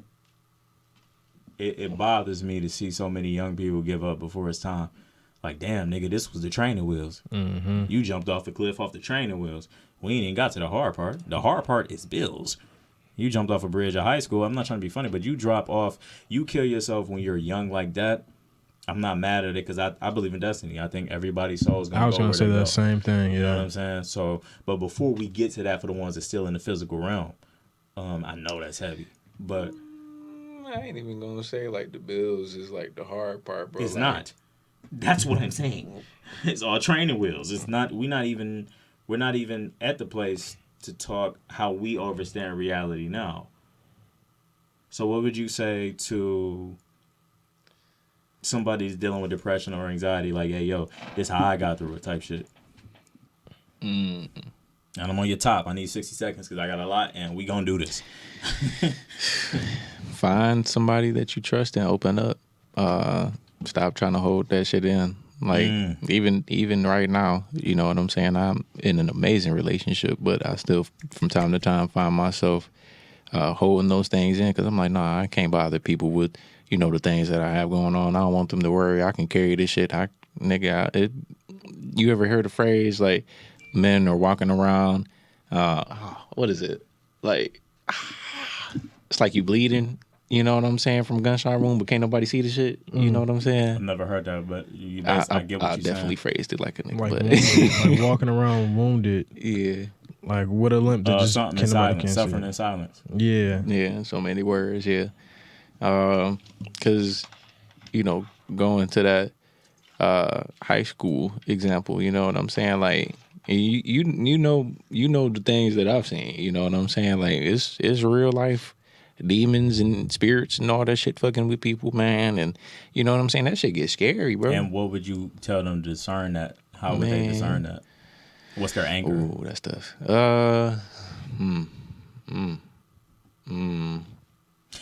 it bothers me to see so many young people give up before it's time. Like, damn, nigga, this was the training wheels. Mm-hmm. You jumped off the cliff off the training wheels. We ain't even got to the hard part. The hard part is bills. You jumped off a bridge at high school. I'm not trying to be funny, but you drop off. You kill yourself when you're young like that. I'm not mad at it because I believe in destiny. I think everybody's soul is going to go. I was going to say that same thing. Yeah. You know what I'm saying? So, but before we get to that, for the ones that's still in the physical realm, I know that's heavy, but I ain't even going to say like the bills is like the hard part, bro. It's not. That's what I'm saying. It's all training wheels. It's not. We're not even at the place to talk how we understand reality now. So, what would you say to somebody's dealing with depression or anxiety? Like, hey, yo, this how I got through it, type shit. And I'm on your top. I need 60 seconds because I got a lot, and we gonna do this. Find somebody that you trust and open up. Stop trying to hold that shit in. Like even right now, you know what I'm saying? I'm in an amazing relationship, but I still from time to time find myself holding those things in because I'm like, nah, I can't bother people with the things that I have going on. I don't want them to worry. I can carry this shit. You ever heard the phrase like men are walking around? What is it? Like it's like you bleeding. You know what I'm saying, from gunshot wound, but can't nobody see the shit. You know what I'm saying? I've never heard that, but I get what you're saying. I definitely phrased it like a nigga. Like, but like walking around wounded. Yeah. Like with a limp that just something in silence, suffering in silence. Yeah. Yeah, in so many words, yeah. Because, going to that high school example, you know what I'm saying? Like, you know the things that I've seen, you know what I'm saying? Like, it's real life demons and spirits and all that shit fucking with people, man. And you know what I'm saying? That shit gets scary, bro. And what would you tell them to discern that? How would they discern that? What's their anchor? Ooh, that stuff.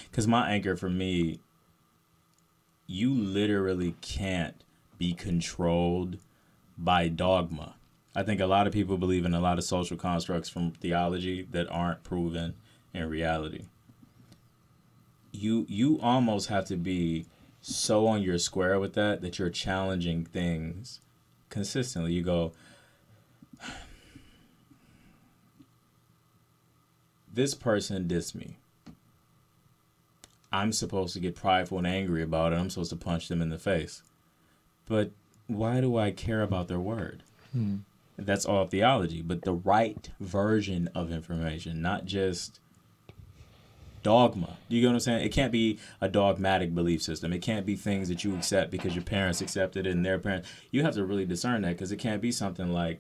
Because my anchor for me, you literally can't be controlled by dogma. I think a lot of people believe in a lot of social constructs from theology that aren't proven in reality. You almost have to be so on your square with that you're challenging things consistently. You go, this person dissed me. I'm supposed to get prideful and angry about it. I'm supposed to punch them in the face. But why do I care about their word? That's all theology, but the right version of information, not just dogma. You get what I'm saying? It can't be a dogmatic belief system. It can't be things that you accept because your parents accepted it and their parents. You have to really discern that because it can't be something like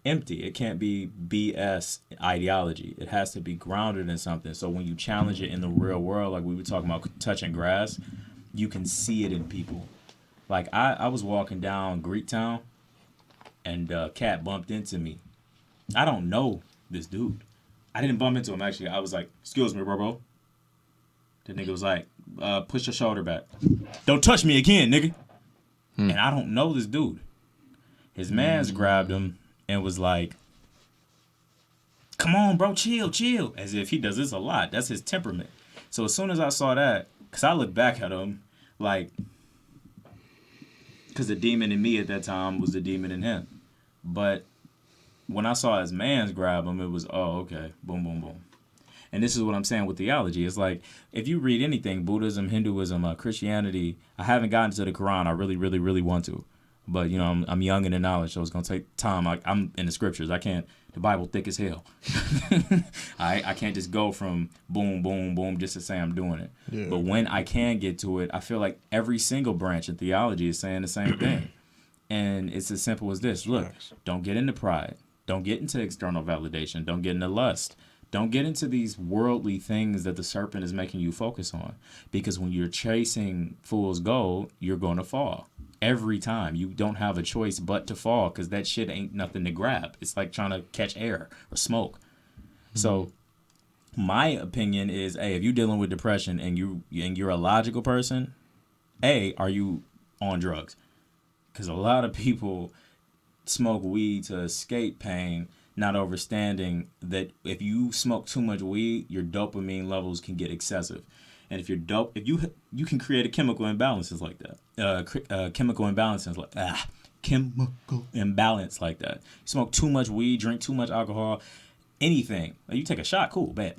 empty. It can't be BS ideology. It has to be grounded in something. So when you challenge it in the real world, like we were talking about touching grass, you can see it in people. Like I was walking down Greektown and a cat bumped into me I don't know this dude. I didn't bump into him, actually. I was like, excuse me, bro. The nigga was like, push your shoulder back. Don't touch me again, nigga. And I don't know this dude. His mans grabbed him and was like, come on, bro, chill. As if he does this a lot. That's his temperament. So as soon as I saw that, because I looked back at him, like, because the demon in me at that time was the demon in him. But when I saw his mans grab him, it was, oh, okay, boom, boom, boom. And this is what I'm saying with theology. It's like, if you read anything, Buddhism, Hinduism, Christianity, I haven't gotten to the Quran. I really, really, really want to. But, you know, I'm young in the knowledge, so it's going to take time. I'm in the scriptures. I can't, the Bible thick as hell. I can't just go from boom, boom, boom just to say I'm doing it. Yeah. But when I can get to it, I feel like every single branch of theology is saying the same thing. And it's as simple as this. Look, don't get into pride. Don't get into external validation. Don't get into lust. Don't get into these worldly things that the serpent is making you focus on. Because when you're chasing fool's gold, you're going to fall. Every time. You don't have a choice but to fall because that shit ain't nothing to grab. It's like trying to catch air or smoke. Mm-hmm. So my opinion is, hey, if you're dealing with depression and you're a logical person, are you on drugs? Because a lot of people smoke weed to escape pain, not understanding that if you smoke too much weed, your dopamine levels can get excessive. And if you can create chemical imbalances like that. Chemical imbalance like that. You smoke too much weed, drink too much alcohol, anything. Like you take a shot, cool, bad.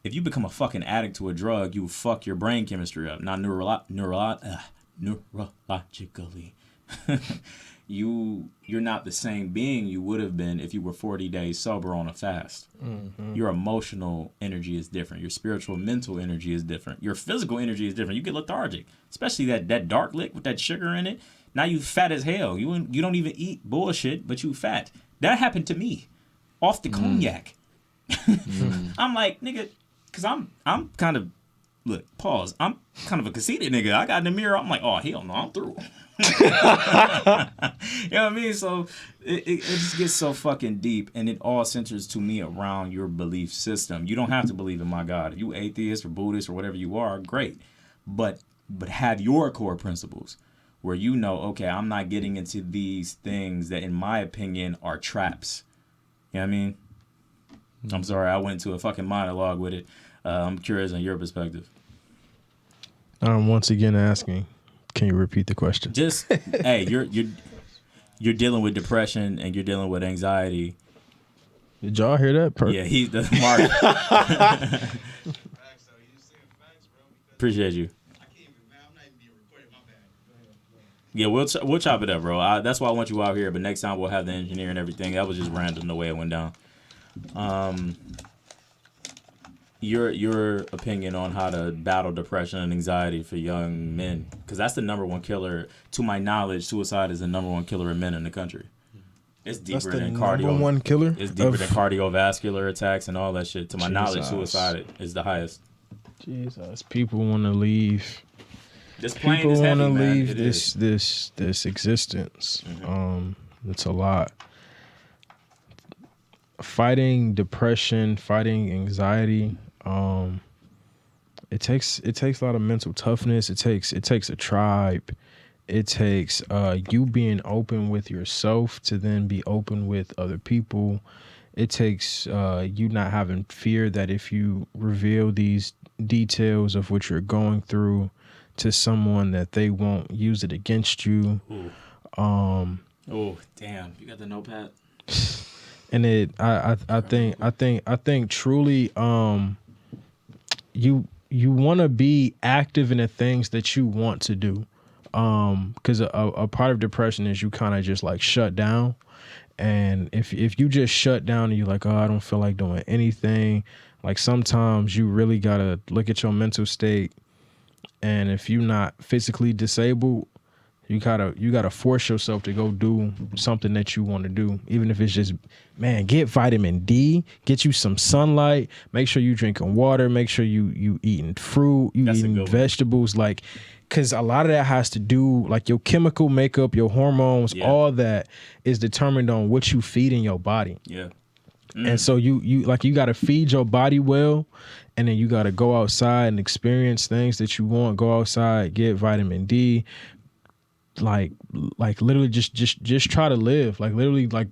If you become a fucking addict to a drug, you fuck your brain chemistry up, not neurologically. You're not the same being you would have been if you were 40 days sober on a fast. Mm-hmm. Your emotional energy is different. Your spiritual, mental energy is different. Your physical energy is different. You get lethargic, especially that dark lick with that sugar in it. Now you fat as hell. You don't even eat bullshit, but you fat. That happened to me off the cognac. I'm like, nigga, because I'm kind of, look, pause. I'm kind of a conceited nigga. I got in the mirror. I'm like, oh, hell no, I'm through. You know what I mean? So it just gets so fucking deep, and it all centers to me around your belief system. You don't have to believe in my God. If you atheist or Buddhist or whatever you are, great. But have your core principles where you know, okay, I'm not getting into these things that, in my opinion, are traps. You know what I mean? I'm sorry, I went to a fucking monologue with it. I'm curious on your perspective. I'm once again asking, can you repeat the question? Just, hey, you're dealing with depression and you're dealing with anxiety. Did y'all hear that? Yeah, he's the Mark. Appreciate you. Yeah, we'll chop it up, bro. That's why I want you out here. But next time we'll have the engineer and everything. That was just random the way it went down. Your opinion on how to battle depression and anxiety for young men, because that's the number one killer. To my knowledge, suicide is the number one killer in men in the country. It's deeper than cardio. Number one killer. It's deeper than cardiovascular attacks and all that shit. To my knowledge, suicide is the highest. Jesus, people want to leave. This plane is heavy, man. People want to leave this existence. Mm-hmm. It's a lot. Fighting depression, fighting anxiety. It takes a lot of mental toughness. It takes a tribe. It takes you being open with yourself to then be open with other people. It takes you not having fear that if you reveal these details of what you're going through to someone that they won't use it against you. Oh, damn! You got the notepad. And I think truly, you want to be active in the things that you want to do, because a part of depression is you kind of just like shut down, and if you just shut down and you're like, oh, I don't feel like doing anything, like sometimes you really gotta look at your mental state, and if you're not physically disabled, you gotta force yourself to go do something that you want to do, even if it's just, man, get vitamin D, get you some sunlight, make sure you drinking water, make sure you eating fruit, eating vegetables, like, because a lot of that has to do, like, your chemical makeup, your hormones, all that is determined on what you feed in your body. Yeah. And so you got to feed your body well, and then you got to go outside and experience things that you want. Go outside, get vitamin D. Like literally just try to live. Like literally, like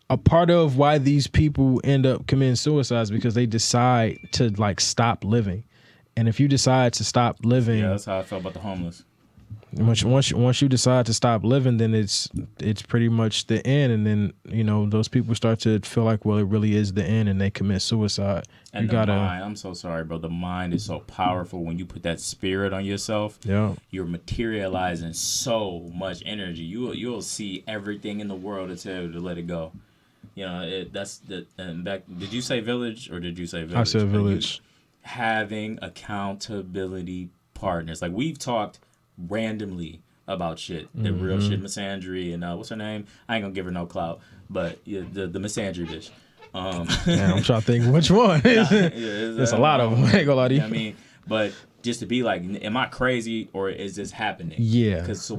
a part of why these people end up committing suicide is because they decide to like stop living. And if you decide to stop living, Yeah, that's how I felt about the homeless. once you decide to stop living, then it's pretty much the end. And then, you know, those people start to feel like, well, it really is the end, and they commit suicide. And the mind, I'm so sorry, bro. The mind is so powerful. When you put that spirit on yourself, you're materializing so much energy. You'll see everything in the world to tell you to let it go. You know, that's the. And back, did you say village or did you say village? I said village. Having accountability partners, like we've talked randomly about shit, the real shit, misandry, and what's her name? I ain't gonna give her no clout, but yeah, the misandry bitch. Yeah, I'm trying to think which one. There's a lot of them. I ain't gonna lie to you. I mean, but just to be like, am I crazy or is this happening? Yeah. Because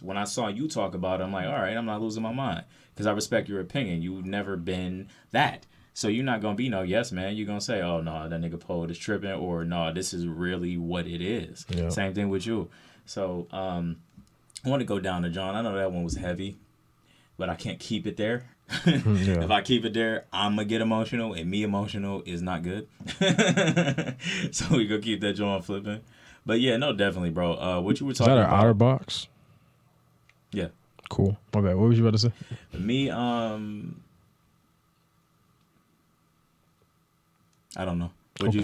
when I saw you talk about it, I'm like, all right, I'm not losing my mind because I respect your opinion. You've never been that. So you're not going to be no yes man. You're going to say, oh, no, that nigga poet is tripping, or no, this is really what it is. Yeah. Same thing with you. So I want to go down to John. I know that one was heavy, but I can't keep it there. Yeah. If I keep it there, I'm going to get emotional, and me emotional is not good. So we going to keep that John flipping. But yeah, no, definitely, bro. What you were talking about. Is that an OtterBox? Yeah. Cool. My bad. What was you about to say? Me, I don't know. What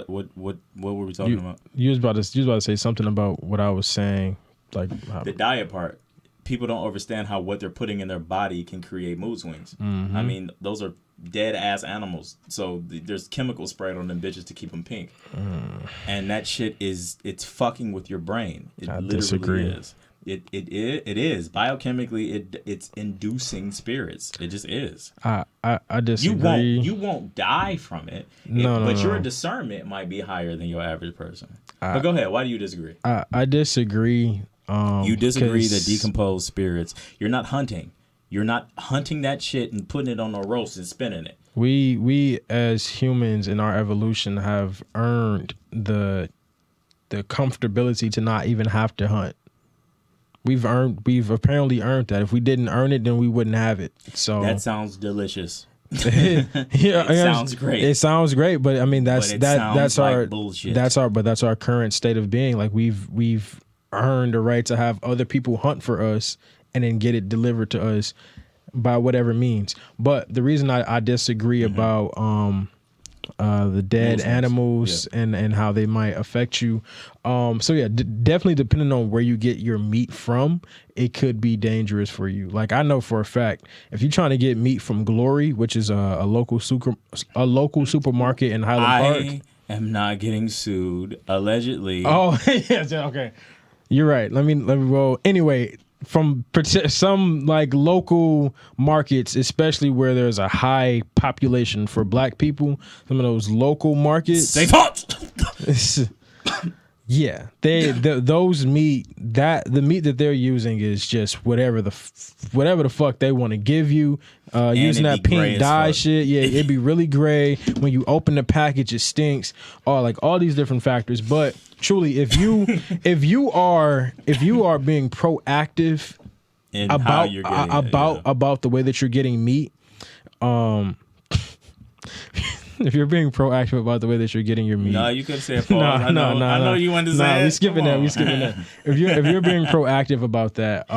were we talking about? You was about to say something about what I was saying, like the diet part. People don't understand how what they're putting in their body can create mood swings. Mm-hmm. I mean, those are dead ass animals, so there's chemicals sprayed on them bitches to keep them pink, and that shit it's fucking with your brain. It literally disagree. Is. It is biochemically it's inducing spirits. It just is. I disagree. You won't die from it. But your discernment might be higher than your average person. But go ahead. Why do you disagree? I disagree. You disagree that decomposed spirits. You're not hunting. You're not hunting that shit and putting it on a roast and spinning it. We as humans in our evolution have earned the comfortability to not even have to hunt. We've apparently earned that. If we didn't earn it, then we wouldn't have it. So that sounds delicious. Yeah, it sounds great. It sounds great, but I mean that's our bullshit. That's our current state of being. Like we've earned the right to have other people hunt for us and then get it delivered to us by whatever means. But the reason I disagree about the dead animals and how they might affect you. So yeah, definitely depending on where you get your meat from, it could be dangerous for you. Like I know for a fact, if you're trying to get meat from Glory, which is a local supermarket in Highland Park. I am not getting sued, allegedly. Oh, yeah, okay. You're right. Let me roll. Anyway, from some like local markets, especially where there's a high population for black people, some of those local markets. They fought. Yeah, those meat the meat that they're using is just whatever the fuck they want to give you. Using that pink dye shit, yeah, it'd be really gray. When you open the package, it stinks. Like all these different factors. But truly, if you are being proactive about the way that you're getting meat, if you're being proactive about the way that you're getting your meat. No, you could say pause. I know you wanted to say it. We skipping that. If you're being proactive about that,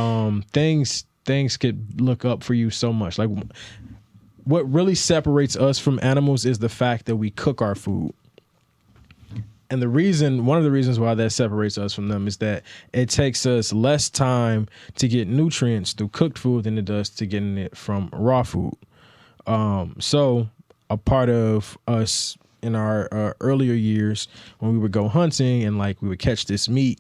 things could look up for you so much. Like what really separates us from animals is the fact that we cook our food. And one of the reasons why that separates us from them is that it takes us less time to get nutrients through cooked food than it does to getting it from raw food. So a part of us in our earlier years when we would go hunting and like we would catch this meat.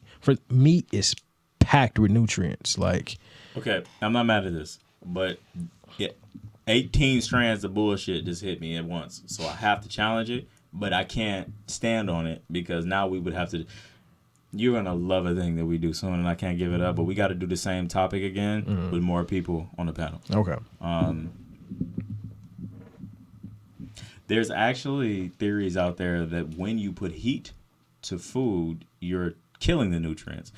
Meat is packed with nutrients. Like, okay, I'm not mad at this, but 18 strands of bullshit just hit me at once, so I have to challenge it, but I can't stand on it because now we would have to. You're gonna love a thing that we do soon, and I can't give it up. But we got to do the same topic again with more people on the panel. Okay. There's actually theories out there that when you put heat to food, you're killing the nutrients.